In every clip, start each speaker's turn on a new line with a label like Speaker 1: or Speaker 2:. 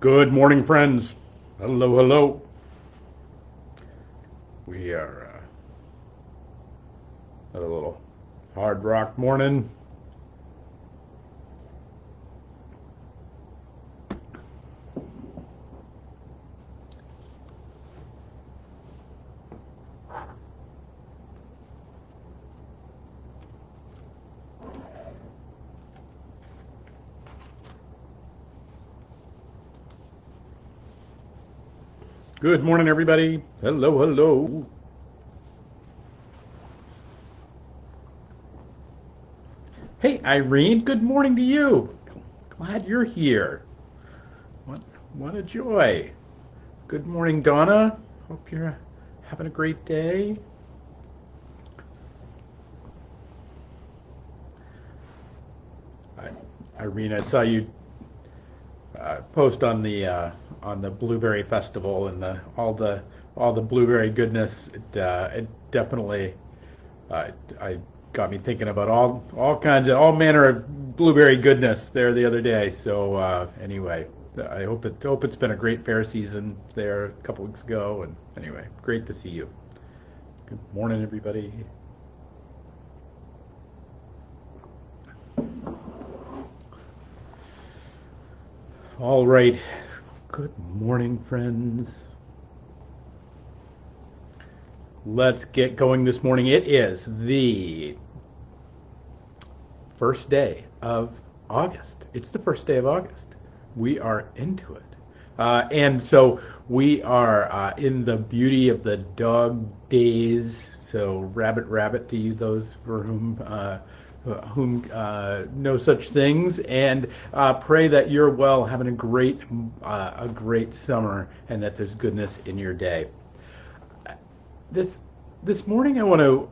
Speaker 1: Good morning, friends. Hello, hello. We are at a little hard rock morning. Good morning, everybody. Hello, hello. Hey, Irene. Good morning to you. Glad you're here. What, what a joy. Good morning, Donna. Hope you're having a great day. I, Irene, I saw you post on the blueberry festival and all the blueberry goodness. It definitely I got me thinking about all kinds of all manner of blueberry goodness there the other day. So anyway, I hope it's been a great fair season there a couple weeks ago. And anyway, great to see you. Good morning, everybody. All right. Good morning, friends. Let's get going this morning. It is the first day of August. It's the first day of August. We are into it. And so we are in the beauty of the dog days. So rabbit, rabbit to you, those for whom know such things, and pray that you're well, having a great summer, and that there's goodness in your day. This this morning, I want to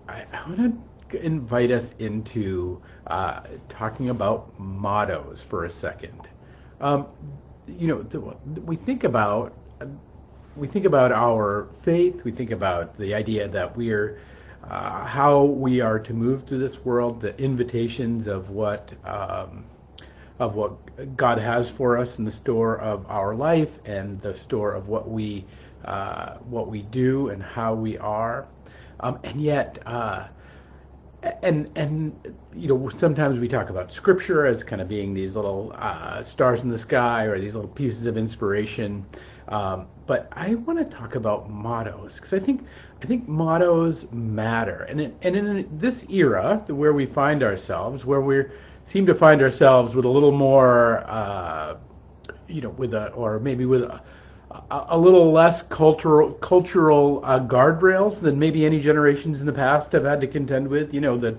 Speaker 1: invite us into talking about mottos for a second. Um, we think about our faith. We think about the idea that we're how we are to move through this world, the invitations of what God has for us in the store of our life and the store of what we do and how we are, and yet. Sometimes we talk about scripture as kind of being these little stars in the sky or these little pieces of inspiration, but I want to talk about mottos because I think mottos matter, and in this era where we find ourselves, where we seem to find ourselves with a little more, with a or maybe with a little less cultural guardrails than maybe any generations in the past have had to contend with. The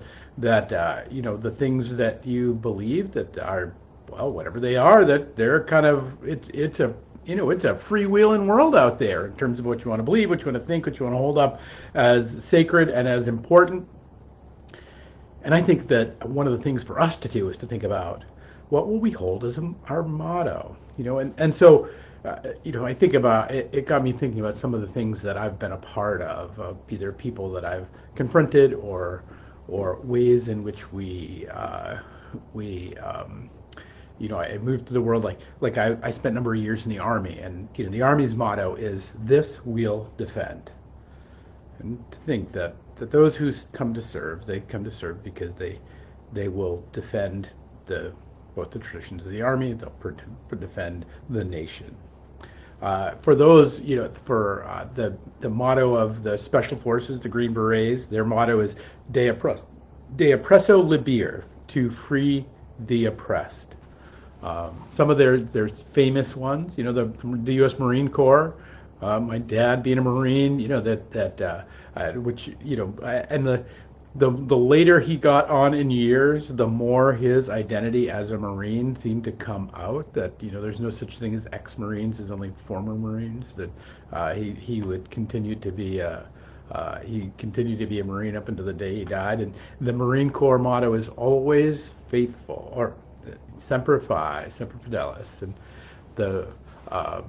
Speaker 1: things that you believe that are, well, whatever they are, that they're kind of it's a freewheeling world out there in terms of what you want to believe, what you want to think, what you want to hold up as sacred and as important. And I think that one of the things for us to do is to think about what will we hold as our motto, and so, I think about it. It got me thinking about some of the things that I've been a part of either people that I've confronted or ways in which we I moved to the world I spent a number of years in the army, and the army's motto is "This we'll defend." And to think that those who come to serve, they come to serve because they will defend both the traditions of the army, they'll defend the nation. For those, the motto of the Special Forces, the Green Berets, their motto is De oppresso libere, to free the oppressed. Some of their famous ones, the U.S. Marine Corps. My dad being a Marine, which and the later he got on in years, the more his identity as a Marine seemed to come out. That there's no such thing as ex-Marines, there's only former Marines. That he would continue to be he continued to be a Marine up until the day he died. And the Marine Corps motto is always faithful, or semper fi, semper fidelis. And the um,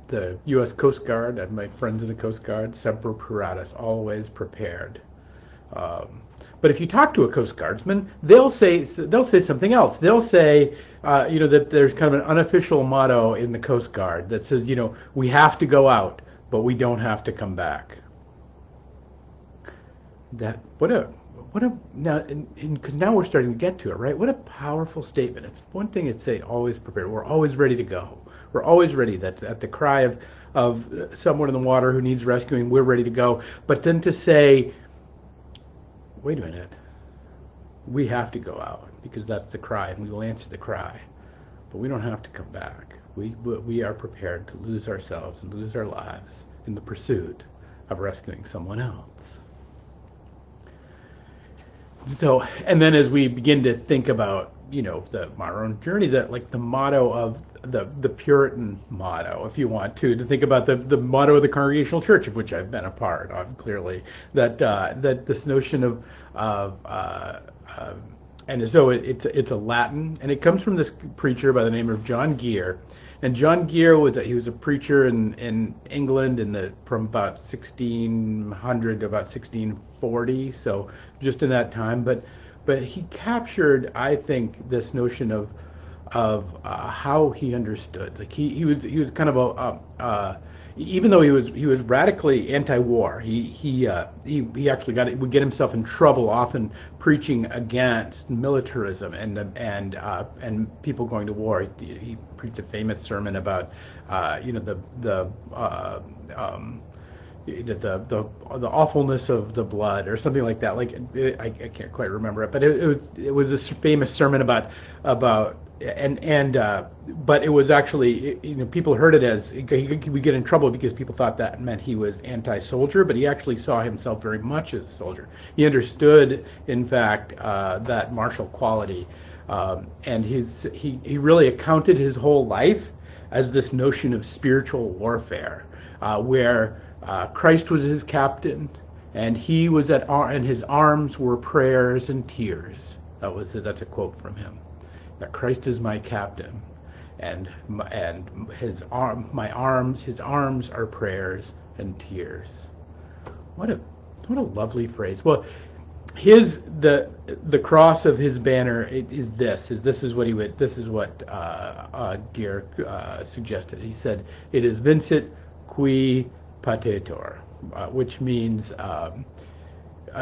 Speaker 1: the U.S. Coast Guard, and my friends in the Coast Guard, semper paratus, always prepared. Um, But if you talk to a Coast Guardsman, they'll say something else. They'll say, that there's kind of an unofficial motto in the Coast Guard that says, we have to go out, but we don't have to come back. That what a now, because now we're starting to get to it, right? What a powerful statement. It's one thing to say always prepared. We're always ready to go. We're always ready. That's at the cry of someone in the water who needs rescuing, we're ready to go. But then to say, wait a minute, we have to go out because that's the cry, and we will answer the cry. But we don't have to come back. We are prepared to lose ourselves and lose our lives in the pursuit of rescuing someone else. So, and then as we begin to think about, our own journey, that like the motto of the Puritan motto, if you want to think about the motto of the Congregational Church, of which I've been a part of, clearly, that this notion and so it's a Latin, and it comes from this preacher by the name of John Gear. And John Gear was a preacher in England from about 1600 to about 1640, so just in that time. But he captured, I think, this notion of how he understood. Like he was kind of even though he was radically anti-war, he actually would get himself in trouble, often preaching against militarism and people going to war. He preached a famous sermon about the awfulness of the blood or something like that. Like I can't quite remember it, but it was this famous sermon about but it was actually, people heard it as, he would get in trouble because people thought that meant he was anti-soldier, but he actually saw himself very much as a soldier. He understood, in fact, that martial quality, and he really accounted his whole life as this notion of spiritual warfare, where Christ was his captain, and he was and his arms were prayers and tears. That's a quote from him. That Christ is my captain, and his arms are prayers and tears. What a lovely phrase. Well, the cross of his banner is what Gear suggested. He said it is vincit qui patetur, which means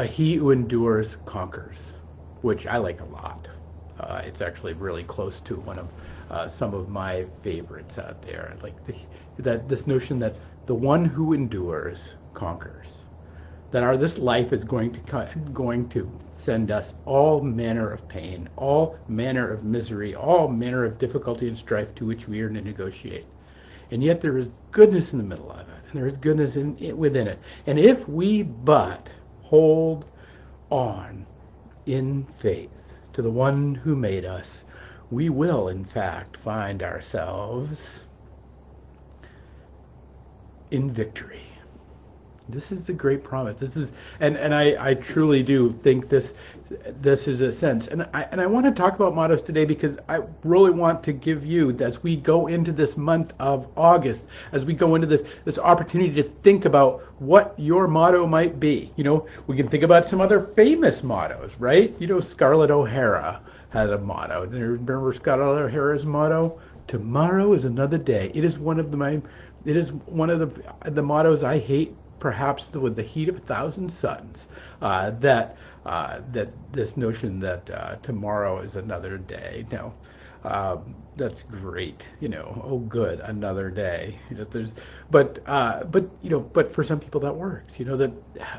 Speaker 1: he who endures conquers, which I like a lot. It's actually really close to one of some of my favorites out there. Like this notion that the one who endures conquers. That this life is going to send us all manner of pain, all manner of misery, all manner of difficulty and strife to which we are to negotiate. And yet there is goodness in the middle of it, and there is goodness within it. And if we but hold on in faith to the one who made us, we will in fact find ourselves in victory. This is the great promise. And I truly do think this is a sense. And I want to talk about mottos today because I really want to give you, as we go into this month of August, as we go into this opportunity to think about what your motto might be. We can think about some other famous mottos, right? Scarlett O'Hara had a motto. Do you remember Scarlett O'Hara's motto? Tomorrow is another day. It is one of the mottos I hate, perhaps with the heat of 1,000 suns, that this notion that tomorrow is another day. Now, that's great. Oh, good, another day. But for some people that works.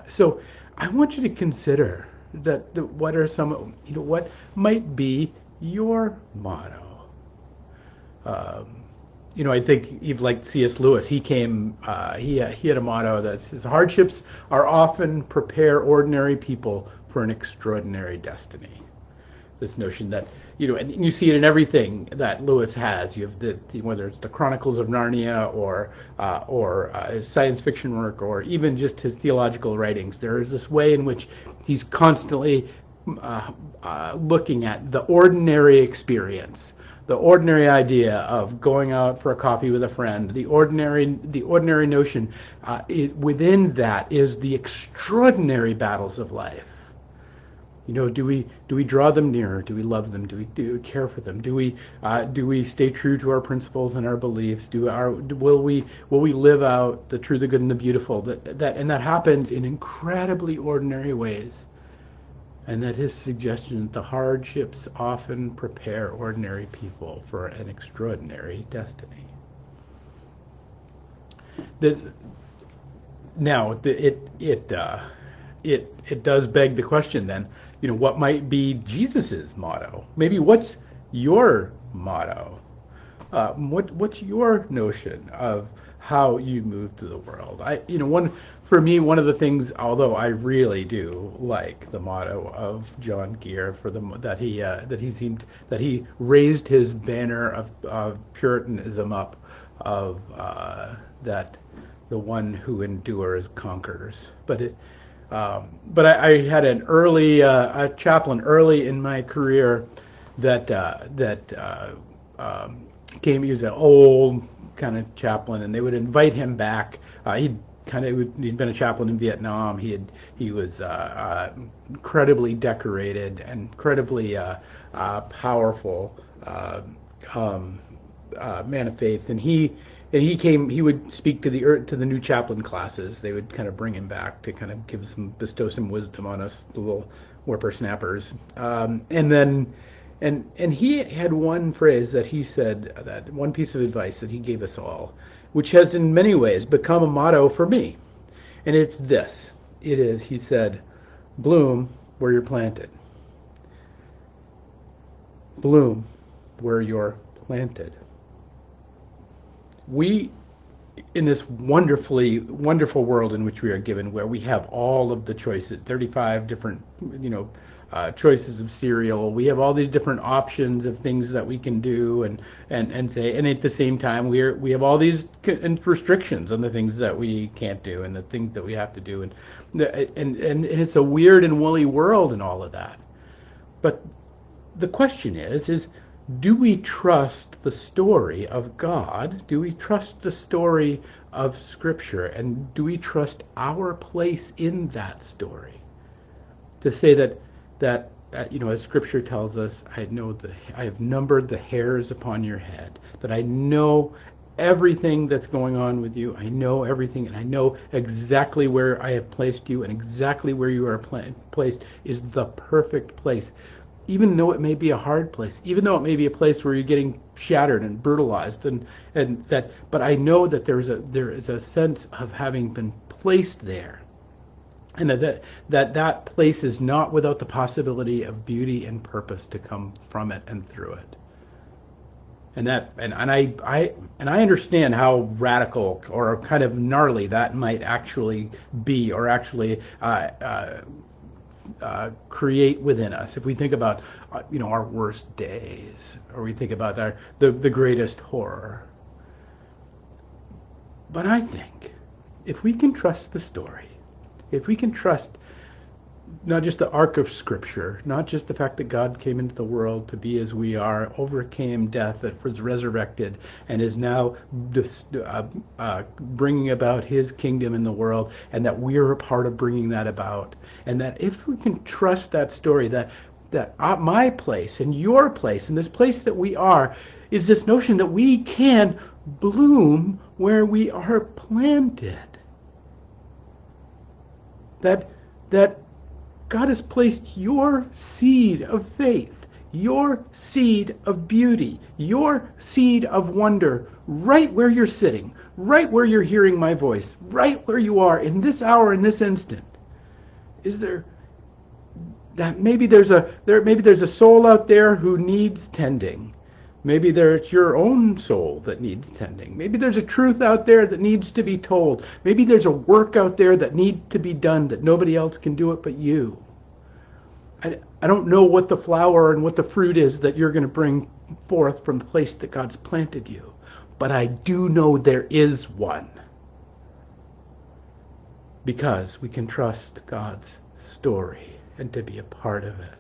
Speaker 1: So I want you to consider that what are some, what might be your motto. I think even like C.S. Lewis, he had a motto that says, hardships are often prepare ordinary people for an extraordinary destiny. This notion that, and you see it in everything that Lewis has. You have whether it's the Chronicles of Narnia or science fiction work, or even just his theological writings. There is this way in which he's constantly looking at the ordinary experience. The ordinary idea of going out for a coffee with a friend, the ordinary notion, within that is the extraordinary battles of life. Do we draw them nearer? Do we love them? Do we care for them? Do we stay true to our principles and our beliefs? Will we live out the true, the good, and the beautiful? That happens in incredibly ordinary ways. And that his suggestion that the hardships often prepare ordinary people for an extraordinary destiny. This now it does beg the question then, what might be Jesus's motto? Maybe what's your motto? What's your notion of how you move to the world? For me, one of the things, although I really do like the motto of John Gear that he raised his banner of Puritanism up, of that the one who endures conquers. But I had an early a chaplain early in my career that came. He was an old kind of chaplain, and they would invite him back. He'd been a chaplain in Vietnam. He was incredibly decorated and incredibly powerful man of faith, and he came. He would speak to the new chaplain classes. They would kind of bring him back to kind of bestow some wisdom on us, the little whippersnappers. And he had one phrase that he said, that one piece of advice that he gave us all, which has in many ways become a motto for me. And it's this. He said, bloom where you're planted. Bloom where you're planted. We, in this wonderful world in which we are given, where we have all of the choices, 35 different, choices of cereal. We have all these different options of things that we can do and say, and at the same time, we have all these restrictions on the things that we can't do and the things that we have to do, and it's a weird and woolly world and all of that. But the question is do we trust the story of God? Do we trust the story of Scripture? And do we trust our place in that story? To say that as Scripture tells us, I have numbered the hairs upon your head, that I know everything that's going on with you. I know everything, and I know exactly where I have placed you, and exactly where you are placed is the perfect place. Even though it may be a hard place, even though it may be a place where you're getting shattered and brutalized, but I know that there is a sense of having been placed there, and that place is not without the possibility of beauty and purpose to come from it and through it. And I understand how radical or kind of gnarly that might actually be, or actually create within us. If we think about our worst days, or we think about the greatest horror. But I think if we can trust the story, if we can trust not just the arc of Scripture, not just the fact that God came into the world to be as we are, overcame death, that was resurrected, and is now bringing about His kingdom in the world, and that we're a part of bringing that about, and that if we can trust that story, that my place and your place and this place that we are is this notion that we can bloom where we are planted. That God has placed your seed of faith, your seed of beauty, your seed of wonder right where you're sitting, right where you're hearing my voice, right where you are in this hour, in this instant. Is there that maybe there's a soul out there who needs tending? Maybe it's your own soul that needs tending. Maybe there's a truth out there that needs to be told. Maybe there's a work out there that needs to be done that nobody else can do it but you. I don't know what the flower and what the fruit is that you're going to bring forth from the place that God's planted you. But I do know there is one. Because we can trust God's story and to be a part of it.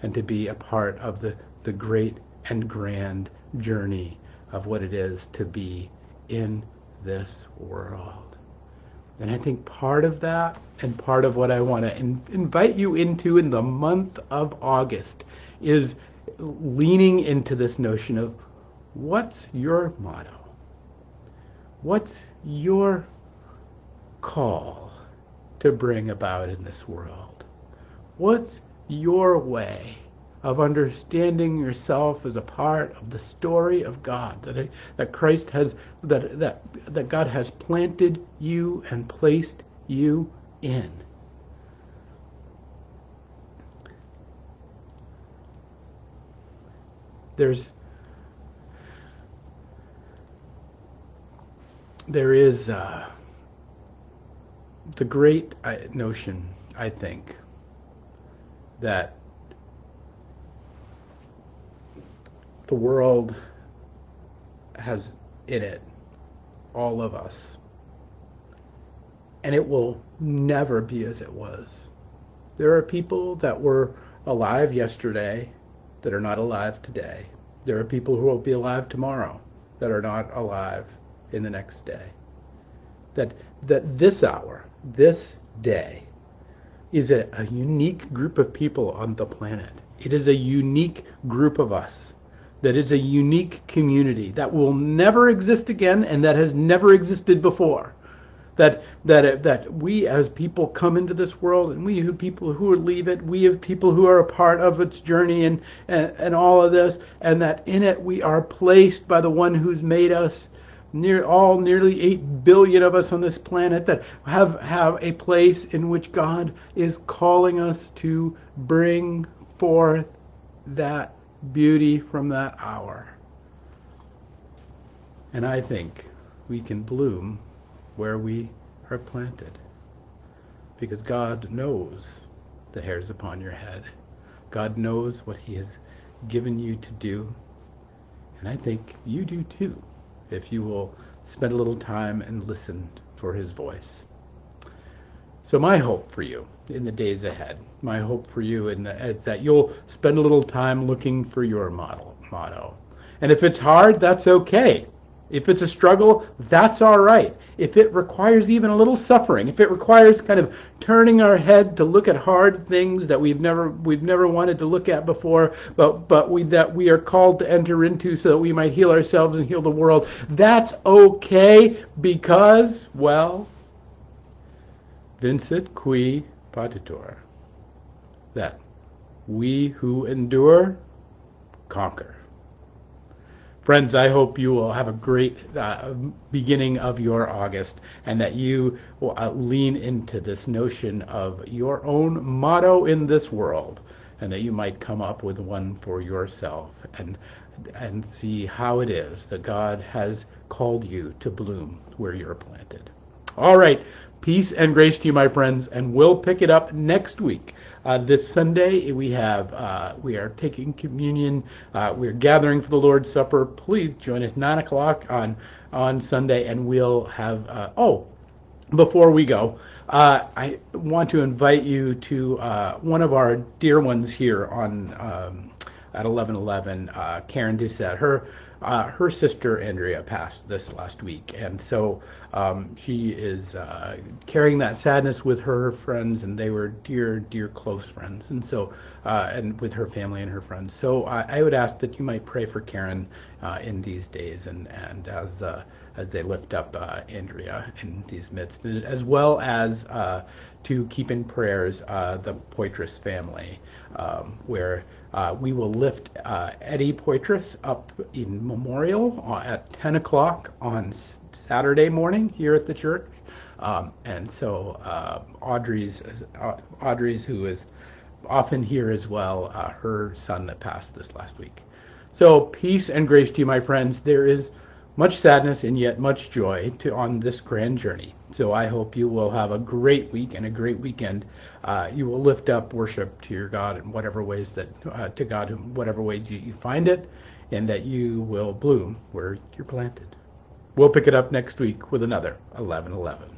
Speaker 1: And to be a part of the great and grand journey of what it is to be in this world. And I think part of that and part of what I want to invite you into in the month of August is leaning into this notion of what's your motto? What's your call to bring about in this world? What's your way of understanding yourself as a part of the story of God that Christ has that God has planted you and placed you in? There is the great notion, I think, that the world has in it all of us, and it will never be as it was. There are people that were alive yesterday that are not alive today. There are people who will be alive tomorrow that are not alive in the next day. That this hour, this day, is a unique group of people on the planet. It is a unique group of us. That is a unique community that will never exist again and that has never existed before. That we as people come into this world, and we have people who leave it, we have people who are a part of its journey and all of this, and that in it we are placed by the one who's made us, nearly 8 billion of us on this planet, that have a place in which God is calling us to bring forth that beauty from that hour. And I think we can bloom where we are planted, because God knows the hairs upon your head. God knows what he has given you to do, and I think you do too, if you will spend a little time and listen for his voice. So my hope for you in the days ahead, my hope for you is that you'll spend a little time looking for your motto. And if it's hard, that's okay. If it's a struggle, that's all right. If it requires even a little suffering, if it requires kind of turning our head to look at hard things that we've never wanted to look at before, but that we are called to enter into so that we might heal ourselves and heal the world, that's okay, because, well, vincit qui patitur, that we who endure conquer. Friends, I hope you will have a great beginning of your August, and that you will lean into this notion of your own motto in this world, and that you might come up with one for yourself and see how it is that God has called you to bloom where you're planted. All right. Peace and grace to you, my friends, and we'll pick it up next week. This Sunday, we are taking communion. We're gathering for the Lord's Supper. Please join us 9 o'clock on Sunday, and we'll have. Before we go, I want to invite you to one of our dear ones here on at 11:11. Karen Doucette. Her sister Andrea passed this last week, and so she is carrying that sadness with her friends, and they were dear close friends, and so and with her family and her friends. So I would ask that you might pray for Karen in these days, and as they lift up Andrea in these midst, as well as to keep in prayers the Poitras family, where we will lift Eddie Poitras up in memorial at 10 o'clock on Saturday morning here at the church. And so Audrey's, who is often here as well, her son that passed this last week. So peace and grace to you, my friends. There is much sadness and yet much joy on this grand journey. So I hope you will have a great week and a great weekend. You will lift up worship to your God in whatever ways to God in whatever ways you find it, and that you will bloom where you're planted. We'll pick it up next week with another 11:11.